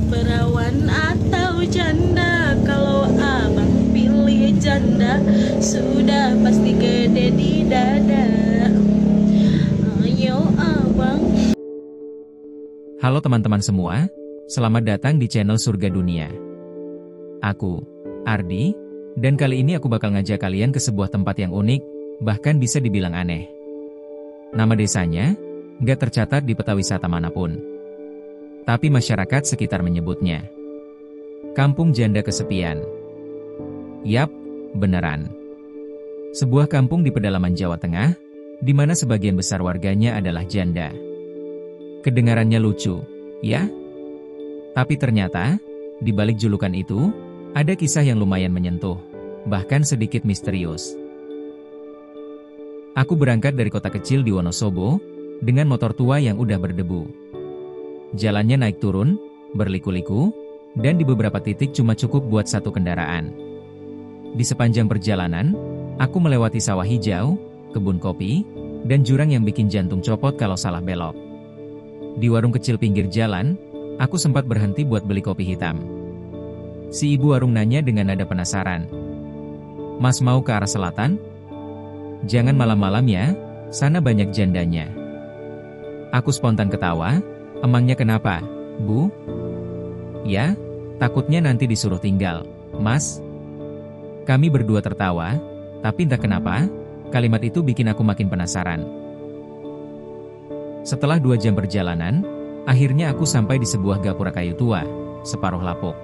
perawan atau janda? Kalau abang pilih janda, sudah pasti gede di dada. Ayo abang. Halo teman-teman semua, selamat datang di channel Surga Dunia. Aku, Ardi, dan kali ini aku bakal ngajak kalian ke sebuah tempat yang unik, bahkan bisa dibilang aneh. Nama desanya nggak tercatat di peta wisata manapun. Tapi masyarakat sekitar menyebutnya Kampung Janda Kesepian. Yap, beneran. Sebuah kampung di pedalaman Jawa Tengah, di mana sebagian besar warganya adalah janda. Kedengarannya lucu, ya? Tapi ternyata, di balik julukan itu, ada kisah yang lumayan menyentuh, bahkan sedikit misterius. Aku berangkat dari kota kecil di Wonosobo, dengan motor tua yang udah berdebu. Jalannya naik turun, berliku-liku, dan di beberapa titik cuma cukup buat satu kendaraan. Di sepanjang perjalanan, aku melewati sawah hijau, kebun kopi, dan jurang yang bikin jantung copot kalau salah belok. Di warung kecil pinggir jalan, aku sempat berhenti buat beli kopi hitam. Si ibu warung nanya dengan nada penasaran, "Mas mau ke arah selatan? Jangan malam-malam ya, sana banyak jandanya." Aku spontan ketawa, "Emangnya kenapa, Bu?" "Ya, takutnya nanti disuruh tinggal, Mas." Kami berdua tertawa, tapi entah kenapa, kalimat itu bikin aku makin penasaran. Setelah 2 jam perjalanan, akhirnya aku sampai di sebuah gapura kayu tua, separuh lapuk.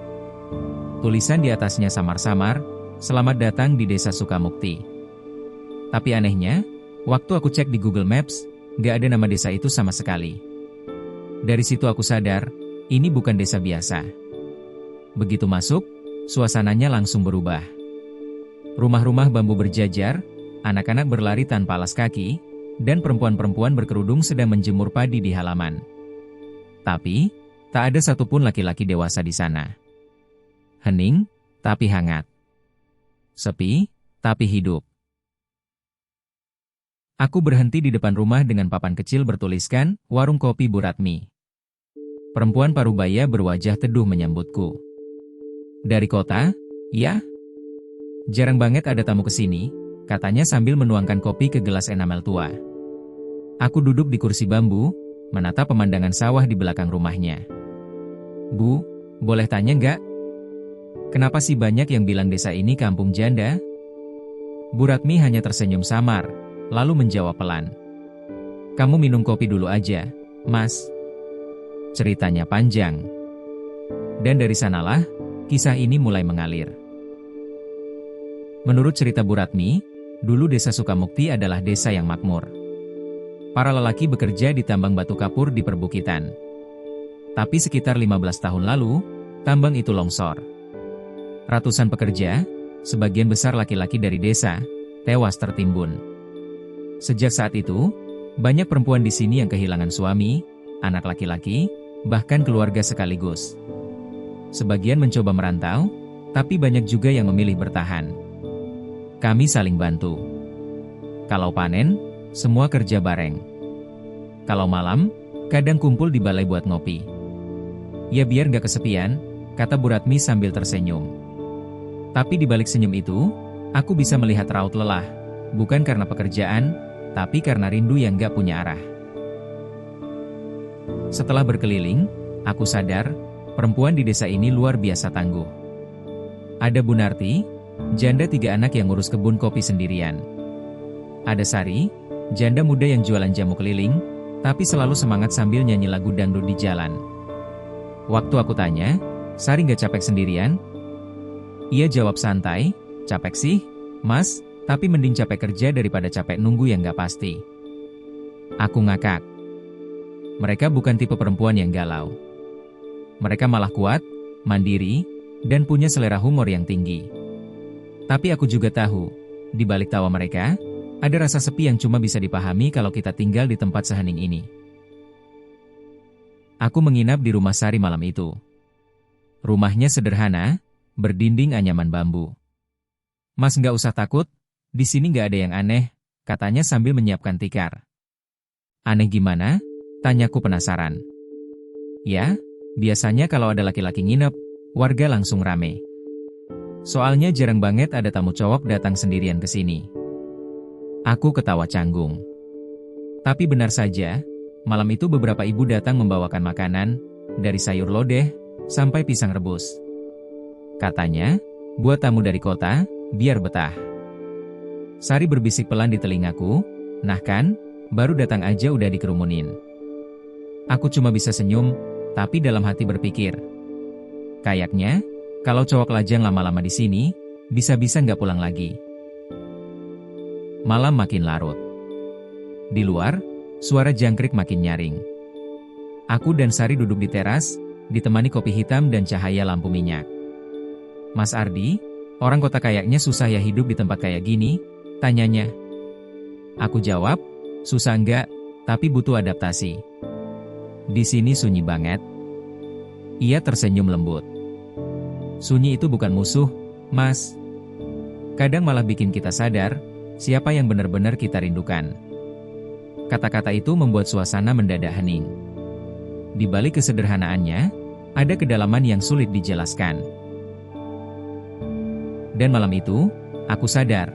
Tulisan di atasnya samar-samar, "Selamat datang di Desa Sukamukti." Tapi anehnya, waktu aku cek di Google Maps, gak ada nama desa itu sama sekali. Dari situ aku sadar, ini bukan desa biasa. Begitu masuk, suasananya langsung berubah. Rumah-rumah bambu berjajar, anak-anak berlari tanpa alas kaki, dan perempuan-perempuan berkerudung sedang menjemur padi di halaman. Tapi, tak ada satupun laki-laki dewasa di sana. Hening, tapi hangat. Sepi, tapi hidup. Aku berhenti di depan rumah dengan papan kecil bertuliskan, "Warung Kopi Bu Ratmi." Perempuan parubaya berwajah teduh menyambutku. "Dari kota, ya? Jarang banget ada tamu ke sini," katanya sambil menuangkan kopi ke gelas enamel tua. Aku duduk di kursi bambu, menatap pemandangan sawah di belakang rumahnya. "Bu, boleh tanya nggak? Kenapa sih banyak yang bilang desa ini kampung janda?" Bu Ratmi hanya tersenyum samar, lalu menjawab pelan, "Kamu minum kopi dulu aja, Mas." Ceritanya panjang. Dan dari sanalah, kisah ini mulai mengalir. Menurut cerita Bu Ratmi, dulu Desa Sukamukti adalah desa yang makmur. Para lelaki bekerja di tambang batu kapur di perbukitan. Tapi sekitar 15 tahun lalu, tambang itu longsor. Ratusan pekerja, sebagian besar laki-laki dari desa, tewas tertimbun. Sejak saat itu, banyak perempuan di sini yang kehilangan suami, anak laki-laki, bahkan keluarga sekaligus. Sebagian mencoba merantau, tapi banyak juga yang memilih bertahan. Kami saling bantu. Kalau panen, semua kerja bareng. Kalau malam, kadang kumpul di balai buat ngopi. Ya biar gak kesepian, kata Bu Ratmi sambil tersenyum. Tapi di balik senyum itu, aku bisa melihat raut lelah, bukan karena pekerjaan, tapi karena rindu yang gak punya arah. Setelah berkeliling, aku sadar, perempuan di desa ini luar biasa tangguh. Ada Bu Narti, janda 3 anak yang ngurus kebun kopi sendirian. Ada Sari, janda muda yang jualan jamu keliling, tapi selalu semangat sambil nyanyi lagu dangdut di jalan. Waktu aku tanya, "Sari nggak capek sendirian?" Ia jawab santai, "Capek sih, Mas, tapi mending capek kerja daripada capek nunggu yang nggak pasti." Aku ngakak. Mereka bukan tipe perempuan yang galau. Mereka malah kuat, mandiri, dan punya selera humor yang tinggi. Tapi aku juga tahu, di balik tawa mereka, ada rasa sepi yang cuma bisa dipahami kalau kita tinggal di tempat sehening ini. Aku menginap di rumah Sari malam itu. Rumahnya sederhana, berdinding anyaman bambu. "Mas nggak usah takut, di sini nggak ada yang aneh," katanya sambil menyiapkan tikar. "Aneh gimana?" tanyaku penasaran. "Ya, Biasanya kalau ada laki-laki nginep, warga langsung rame. Soalnya jarang banget ada tamu cowok datang sendirian ke sini. Aku ketawa canggung. Tapi benar saja, malam itu beberapa ibu datang membawakan makanan, dari sayur lodeh, sampai pisang rebus. Katanya, buat tamu dari kota, biar betah. Sari berbisik pelan di telingaku, nah kan, baru datang aja udah dikerumunin. Aku cuma bisa senyum, tapi dalam hati berpikir. Kayaknya, kalau cowok lajang lama-lama di sini, bisa-bisa nggak pulang lagi. Malam makin larut. Di luar, suara jangkrik makin nyaring. Aku dan Sari duduk di teras, ditemani kopi hitam dan cahaya lampu minyak. Mas Ardi, orang kota kayaknya susah ya hidup di tempat kayak gini, tanyanya. Aku jawab, susah enggak, tapi butuh adaptasi. Di sini sunyi banget. Ia tersenyum lembut. Sunyi itu bukan musuh, Mas. Kadang malah bikin kita sadar, siapa yang benar-benar kita rindukan. Kata-kata itu membuat suasana mendadak hening. Di balik kesederhanaannya, ada kedalaman yang sulit dijelaskan. Dan malam itu, aku sadar.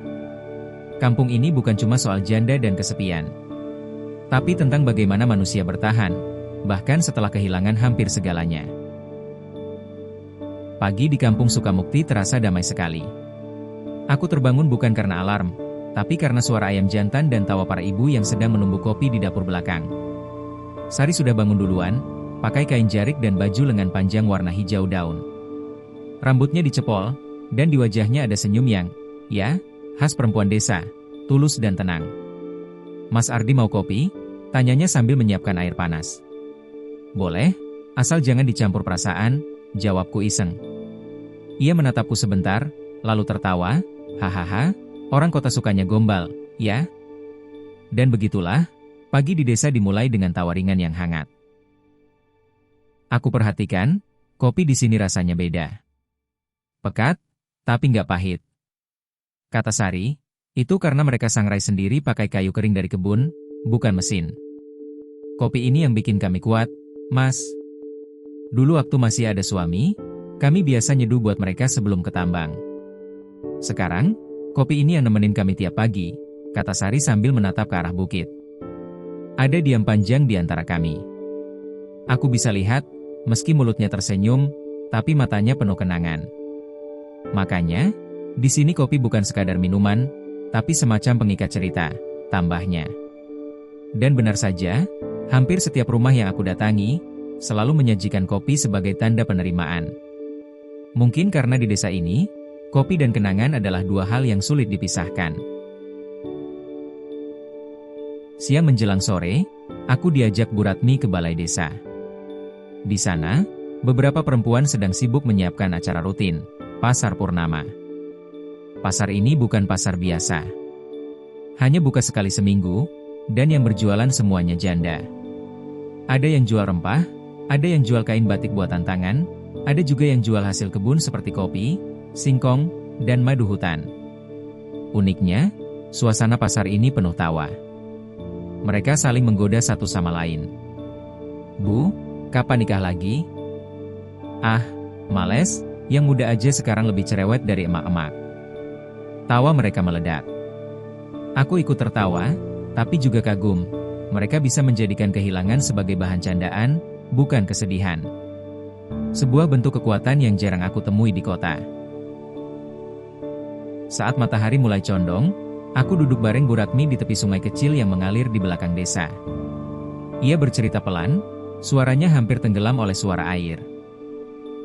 Kampung ini bukan cuma soal janda dan kesepian. Tapi tentang bagaimana manusia bertahan, bahkan setelah kehilangan hampir segalanya. Pagi di kampung Sukamukti terasa damai sekali. Aku terbangun bukan karena alarm, tapi karena suara ayam jantan dan tawa para ibu yang sedang menumbuk kopi di dapur belakang. Sari sudah bangun duluan, pakai kain jarik dan baju lengan panjang warna hijau daun. Rambutnya dicepol, dan di wajahnya ada senyum yang, ya, khas perempuan desa, tulus dan tenang. Mas Ardi mau kopi? Tanyanya sambil menyiapkan air panas. Boleh, asal jangan dicampur perasaan, jawabku iseng. Ia menatapku sebentar, lalu tertawa, hahaha, orang kota sukanya gombal, ya? Dan begitulah, pagi di desa dimulai dengan tawa ringan yang hangat. Aku perhatikan, kopi di sini rasanya beda. Pekat, tapi nggak pahit. Kata Sari, itu karena mereka sangrai sendiri pakai kayu kering dari kebun, bukan mesin. Kopi ini yang bikin kami kuat, Mas. Dulu waktu masih ada suami, kami biasa nyeduh buat mereka sebelum ke tambang. Sekarang, kopi ini yang nemenin kami tiap pagi, kata Sari sambil menatap ke arah bukit. Ada diam panjang di antara kami. Aku bisa lihat, meski mulutnya tersenyum, tapi matanya penuh kenangan. Makanya, di sini kopi bukan sekadar minuman, tapi semacam pengikat cerita, tambahnya. Dan benar saja, hampir setiap rumah yang aku datangi, selalu menyajikan kopi sebagai tanda penerimaan. Mungkin karena di desa ini, kopi dan kenangan adalah dua hal yang sulit dipisahkan. Siang menjelang sore, aku diajak Bu Ratmi ke balai desa. Di sana, beberapa perempuan sedang sibuk menyiapkan acara rutin, Pasar Purnama. Pasar ini bukan pasar biasa. Hanya buka sekali seminggu, dan yang berjualan semuanya janda. Ada yang jual rempah, ada yang jual kain batik buatan tangan, ada juga yang jual hasil kebun seperti kopi, singkong, dan madu hutan. Uniknya, suasana pasar ini penuh tawa. Mereka saling menggoda satu sama lain. Bu, kapan nikah lagi? Ah, males, yang muda aja sekarang lebih cerewet dari emak-emak. Tawa mereka meledak. Aku ikut tertawa, tapi juga kagum. Mereka bisa menjadikan kehilangan sebagai bahan candaan, bukan kesedihan. Sebuah bentuk kekuatan yang jarang aku temui di kota. Saat matahari mulai condong, aku duduk bareng Bu Ratmi di tepi sungai kecil yang mengalir di belakang desa. Ia bercerita pelan, suaranya hampir tenggelam oleh suara air.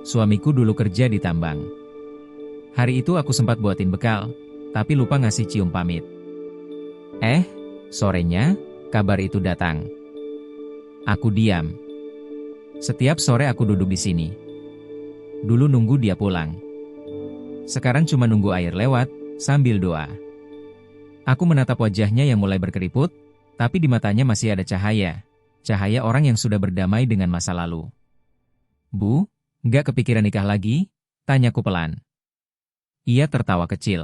Suamiku dulu kerja di tambang. Hari itu aku sempat buatin bekal, tapi lupa ngasih cium pamit. Sorenya, kabar itu datang. Aku diam. Setiap sore aku duduk di sini. Dulu nunggu dia pulang. Sekarang cuma nunggu air lewat, sambil doa. Aku menatap wajahnya yang mulai berkeriput, tapi di matanya masih ada cahaya. Cahaya orang yang sudah berdamai dengan masa lalu. Bu, nggak kepikiran nikah lagi? Tanyaku pelan. Ia tertawa kecil.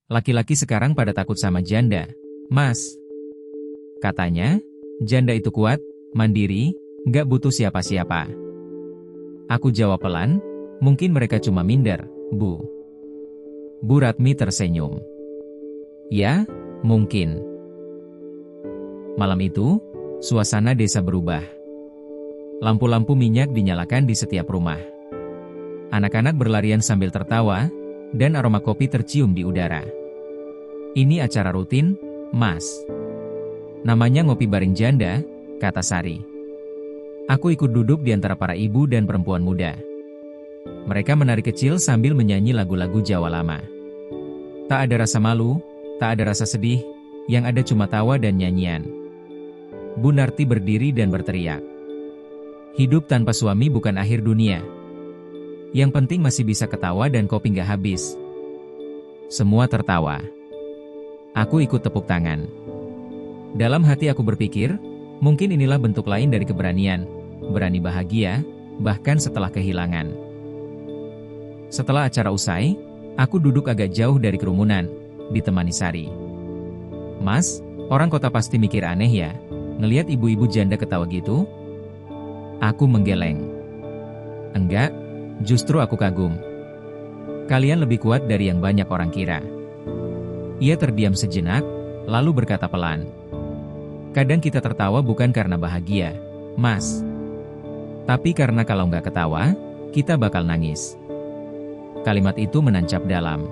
Laki-laki sekarang pada takut sama janda, Mas. Katanya, janda itu kuat, mandiri, nggak butuh siapa-siapa. Aku jawab pelan, mungkin mereka cuma minder, Bu. Bu Ratmi tersenyum. Ya, mungkin. Malam itu, suasana desa berubah. Lampu-lampu minyak dinyalakan di setiap rumah. Anak-anak berlarian sambil tertawa, dan aroma kopi tercium di udara. Ini acara rutin, Mas. Namanya ngopi bareng janda, kata Sari. Aku ikut duduk di antara para ibu dan perempuan muda. Mereka menari kecil sambil menyanyi lagu-lagu Jawa lama. Tak ada rasa malu, tak ada rasa sedih, yang ada cuma tawa dan nyanyian. Bu Narti berdiri dan berteriak. Hidup tanpa suami bukan akhir dunia. Yang penting masih bisa ketawa dan kopi nggak habis. Semua tertawa. Aku ikut tepuk tangan. Dalam hati aku berpikir, mungkin inilah bentuk lain dari keberanian, berani bahagia, bahkan setelah kehilangan. Setelah acara usai, aku duduk agak jauh dari kerumunan, ditemani Sari. Mas, orang kota pasti mikir aneh ya, ngelihat ibu-ibu janda ketawa gitu? Aku menggeleng. Enggak, justru aku kagum. Kalian lebih kuat dari yang banyak orang kira. Ia terdiam sejenak, lalu berkata pelan. Kadang kita tertawa bukan karena bahagia, Mas. Tapi karena kalau nggak ketawa, kita bakal nangis. Kalimat itu menancap dalam.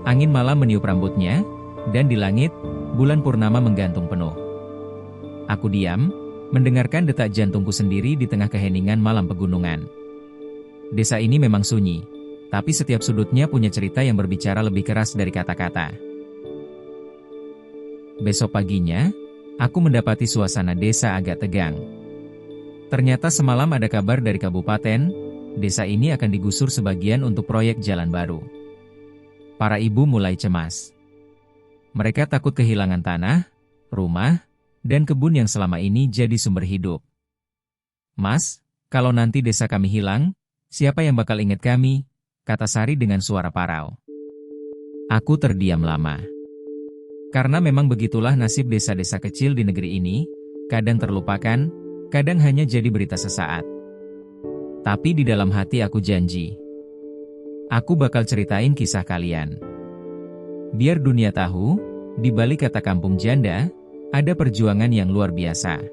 Angin malam meniup rambutnya, dan di langit, bulan purnama menggantung penuh. Aku diam, mendengarkan detak jantungku sendiri di tengah keheningan malam pegunungan. Desa ini memang sunyi, tapi setiap sudutnya punya cerita yang berbicara lebih keras dari kata-kata. Besok paginya, aku mendapati suasana desa agak tegang. Ternyata semalam ada kabar dari kabupaten, desa ini akan digusur sebagian untuk proyek jalan baru. Para ibu mulai cemas. Mereka takut kehilangan tanah, rumah, dan kebun yang selama ini jadi sumber hidup. Mas, kalau nanti desa kami hilang, siapa yang bakal ingat kami? Kata Sari dengan suara parau. Aku terdiam lama. Karena memang begitulah nasib desa-desa kecil di negeri ini, kadang terlupakan, kadang hanya jadi berita sesaat. Tapi di dalam hati aku janji. Aku bakal ceritain kisah kalian. Biar dunia tahu, di balik kata kampung janda, ada perjuangan yang luar biasa.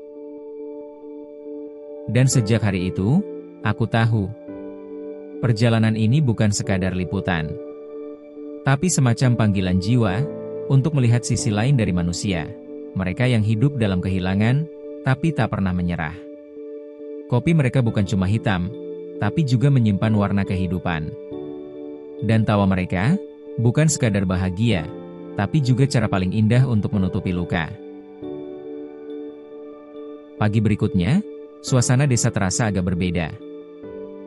Dan sejak hari itu, aku tahu. Perjalanan ini bukan sekadar liputan, tapi semacam panggilan jiwa untuk melihat sisi lain dari manusia, mereka yang hidup dalam kehilangan, tapi tak pernah menyerah. Kopi mereka bukan cuma hitam, tapi juga menyimpan warna kehidupan. Dan tawa mereka, bukan sekadar bahagia, tapi juga cara paling indah untuk menutupi luka. Pagi berikutnya, suasana desa terasa agak berbeda.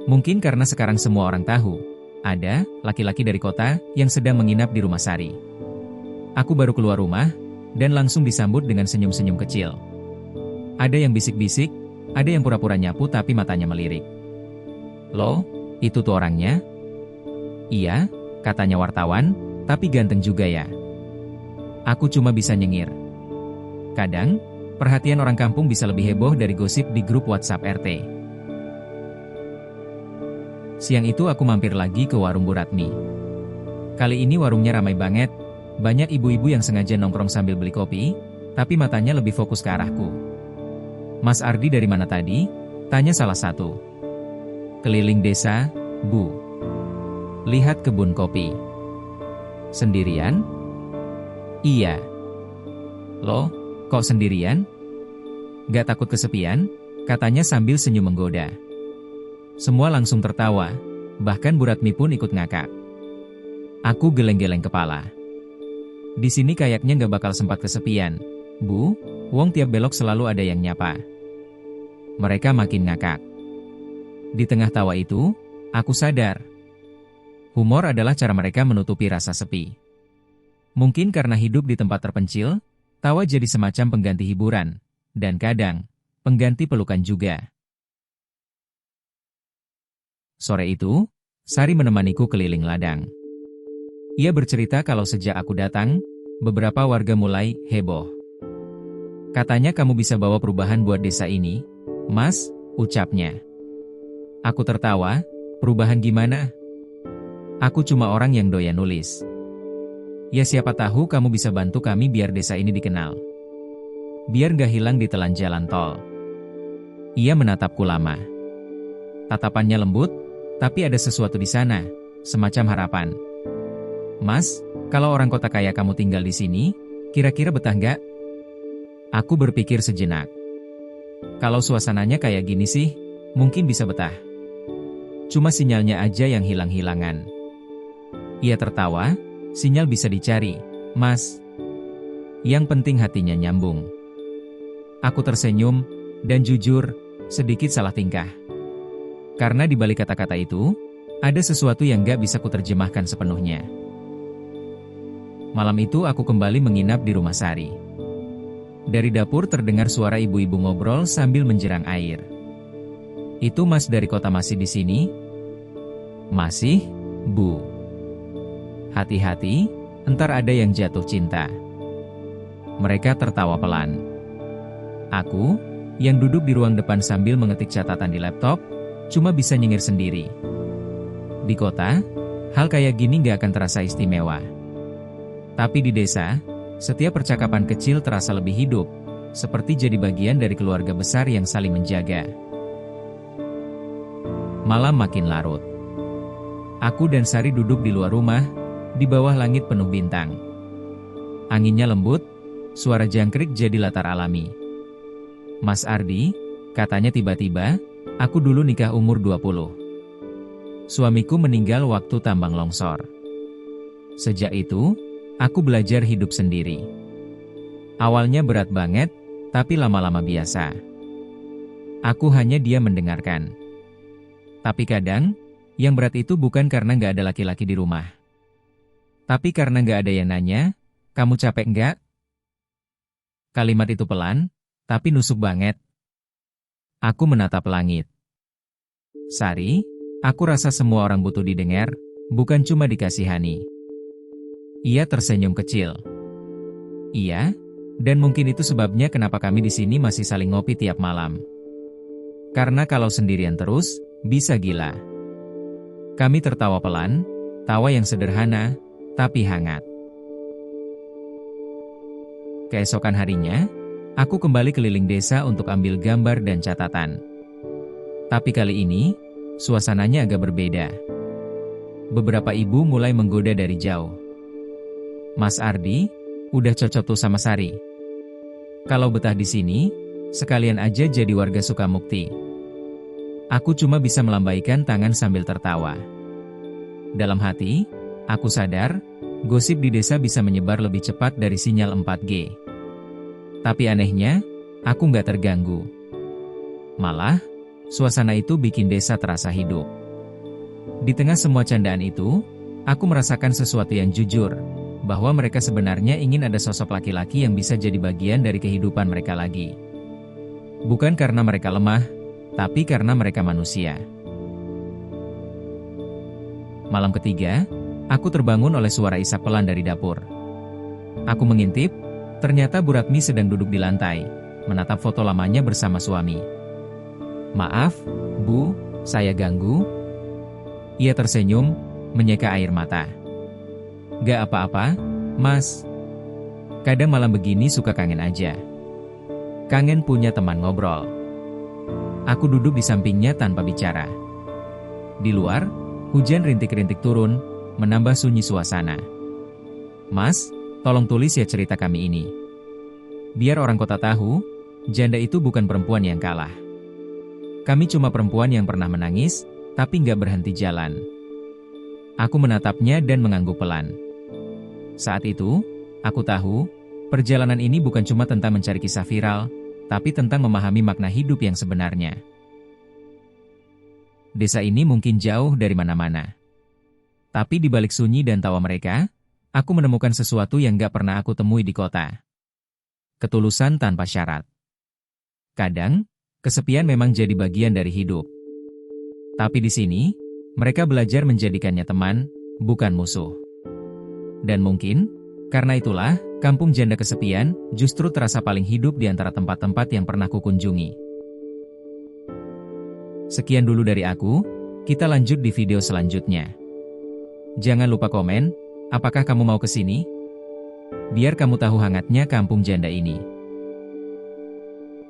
Mungkin karena sekarang semua orang tahu, ada laki-laki dari kota yang sedang menginap di rumah Sari. Aku baru keluar rumah, dan langsung disambut dengan senyum-senyum kecil. Ada yang bisik-bisik, ada yang pura-pura nyapu tapi matanya melirik. Loh, itu tuh orangnya? Iya, katanya wartawan, tapi ganteng juga ya. Aku cuma bisa nyengir. Kadang, perhatian orang kampung bisa lebih heboh dari gosip di grup WhatsApp RT. Siang itu aku mampir lagi ke warung Bu Ratmi. Kali ini warungnya ramai banget, banyak ibu-ibu yang sengaja nongkrong sambil beli kopi, tapi matanya lebih fokus ke arahku. Mas Ardi dari mana tadi? Tanya salah satu. Keliling desa, Bu. Lihat kebun kopi. Sendirian? Iya. Loh, kok sendirian? Gak takut kesepian? Katanya sambil senyum menggoda. Semua langsung tertawa, bahkan Bu Ratmi pun ikut ngakak. Aku geleng-geleng kepala. Di sini kayaknya nggak bakal sempat kesepian, Bu. Wong tiap belok selalu ada yang nyapa. Mereka makin ngakak. Di tengah tawa itu, aku sadar. Humor adalah cara mereka menutupi rasa sepi. Mungkin karena hidup di tempat terpencil, tawa jadi semacam pengganti hiburan, dan kadang, pengganti pelukan juga. Sore itu, Sari menemaniku keliling ladang. Ia bercerita kalau sejak aku datang, beberapa warga mulai heboh. Katanya kamu bisa bawa perubahan buat desa ini, Mas, ucapnya. Aku tertawa, perubahan gimana? Aku cuma orang yang doyan nulis. Ya siapa tahu kamu bisa bantu kami biar desa ini dikenal. Biar gak hilang di telan jalan tol. Ia menatapku lama. Tatapannya lembut, tapi ada sesuatu di sana, semacam harapan. Mas, kalau orang kota kaya kamu tinggal di sini, kira-kira betah nggak? Aku berpikir sejenak. Kalau suasananya kayak gini sih, mungkin bisa betah. Cuma sinyalnya aja yang hilang-hilangan. Ia tertawa, sinyal bisa dicari, Mas. Yang penting hatinya nyambung. Aku tersenyum, dan jujur, sedikit salah tingkah. Karena di balik kata-kata itu, ada sesuatu yang gak bisa kuterjemahkan sepenuhnya. Malam itu aku kembali menginap di rumah Sari. Dari dapur terdengar suara ibu-ibu ngobrol sambil menjerang air. Itu Mas dari kota masih di sini? Masih, Bu. Hati-hati, entar ada yang jatuh cinta. Mereka tertawa pelan. Aku, yang duduk di ruang depan sambil mengetik catatan di laptop, cuma bisa nyengir sendiri. Di kota, hal kayak gini gak akan terasa istimewa. Tapi di desa, setiap percakapan kecil terasa lebih hidup, seperti jadi bagian dari keluarga besar yang saling menjaga. Malam makin larut. Aku dan Sari duduk di luar rumah, di bawah langit penuh bintang. Anginnya lembut, suara jangkrik jadi latar alami. Mas Ardi, katanya tiba-tiba, aku dulu nikah umur 20. Suamiku meninggal waktu tambang longsor. Sejak itu, aku belajar hidup sendiri. Awalnya berat banget, tapi lama-lama biasa. Aku hanya diam mendengarkan. Tapi kadang, yang berat itu bukan karena nggak ada laki-laki di rumah. Tapi karena nggak ada yang nanya, kamu capek nggak? Kalimat itu pelan, tapi nusuk banget. Aku menatap langit. Sari, aku rasa semua orang butuh didengar, bukan cuma dikasihani. Ia tersenyum kecil. Iya, dan mungkin itu sebabnya kenapa kami di sini masih saling ngopi tiap malam. Karena kalau sendirian terus, bisa gila. Kami tertawa pelan, tawa yang sederhana, tapi hangat. Keesokan harinya, aku kembali keliling desa untuk ambil gambar dan catatan. Tapi kali ini, suasananya agak berbeda. Beberapa ibu mulai menggoda dari jauh. Mas Ardi, udah cocok tuh sama Sari. Kalau betah di sini, sekalian aja jadi warga Sukamukti. Aku cuma bisa melambaikan tangan sambil tertawa. Dalam hati, aku sadar, gosip di desa bisa menyebar lebih cepat dari sinyal 4G. Tapi anehnya, aku nggak terganggu. Malah, suasana itu bikin desa terasa hidup. Di tengah semua candaan itu, aku merasakan sesuatu yang jujur, bahwa mereka sebenarnya ingin ada sosok laki-laki yang bisa jadi bagian dari kehidupan mereka lagi. Bukan karena mereka lemah, tapi karena mereka manusia. Malam ketiga, aku terbangun oleh suara isak pelan dari dapur. Aku mengintip, ternyata Bu Ratmi sedang duduk di lantai, menatap foto lamanya bersama suami. Maaf, Bu, saya ganggu? Ia tersenyum, menyeka air mata. Gak apa-apa, Mas. Kadang malam begini suka kangen aja. Kangen punya teman ngobrol. Aku duduk di sampingnya tanpa bicara. Di luar, hujan rintik-rintik turun, menambah sunyi suasana. Mas, tolong tulis ya cerita kami ini. Biar orang kota tahu, janda itu bukan perempuan yang kalah. Kami cuma perempuan yang pernah menangis, tapi nggak berhenti jalan. Aku menatapnya dan mengangguk pelan. Saat itu, aku tahu, perjalanan ini bukan cuma tentang mencari kisah viral, tapi tentang memahami makna hidup yang sebenarnya. Desa ini mungkin jauh dari mana-mana. Tapi di balik sunyi dan tawa mereka, aku menemukan sesuatu yang gak pernah aku temui di kota. Ketulusan tanpa syarat. Kadang, kesepian memang jadi bagian dari hidup. Tapi di sini, mereka belajar menjadikannya teman, bukan musuh. Dan mungkin, karena itulah, kampung janda kesepian justru terasa paling hidup di antara tempat-tempat yang pernah kukunjungi. Sekian dulu dari aku, kita lanjut di video selanjutnya. Jangan lupa komen, apakah kamu mau ke sini? Biar kamu tahu hangatnya kampung janda ini.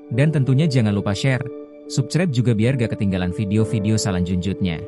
Dan tentunya jangan lupa share, subscribe juga biar gak ketinggalan video-video selanjutnya.